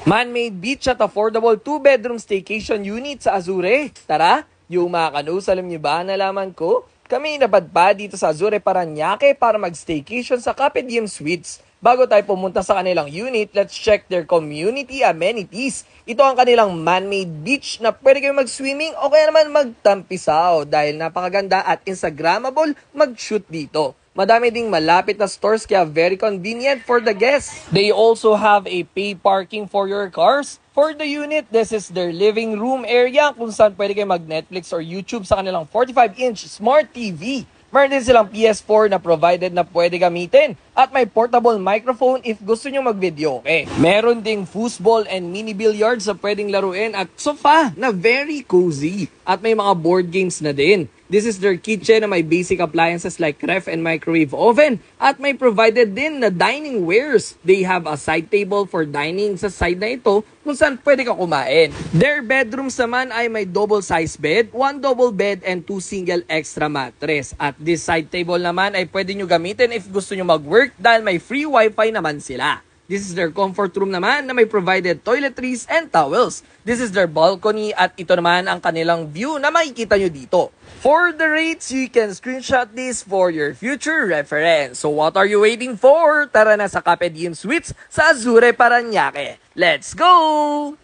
Man-made beach at affordable 2-bedroom staycation unit sa Azure. Tara, yung mga kanus, alam niyo ba, nalaman ko? Kami napadpad dito sa Azure Paranaque para mag-staycation sa Carpe Diem Suites. Bago tayo pumunta sa kanilang unit, let's check their community amenities. Ito ang kanilang man-made beach na pwede kayo mag-swimming o kaya naman magtampisaw dahil napakaganda at Instagrammable mag-shoot dito. Madami ding malapit na stores kaya very convenient for the guests. They also have a pay parking for your cars. For the unit, this is their living room area kung saan pwede kayo mag-Netflix or YouTube sa kanilang 45-inch smart TV. Meron din silang PS4 na provided na pwede gamitin. At may portable microphone if gusto nyo mag-video. Meron ding foosball and mini billiards na pwedeng laruin at sofa na very cozy. At may mga board games na din. This is their kitchen na may basic appliances like ref and microwave oven. At may provided din na dining wares. They have a side table for dining sa side na ito kung saan pwede ka kumain. Their bedrooms naman ay may double size bed, 1 double bed, and 2 single extra mattress. At this side table naman ay pwede nyo gamitin if gusto nyo mag-work dahil may free wifi naman sila. This is their comfort room naman na may provided toiletries and towels. This is their balcony at ito naman ang kanilang view na makikita nyo dito. For the rates, you can screenshot this for your future reference. So what are you waiting for? Tara na sa Carpe Diem Suites sa Azure Paranaque. Let's go!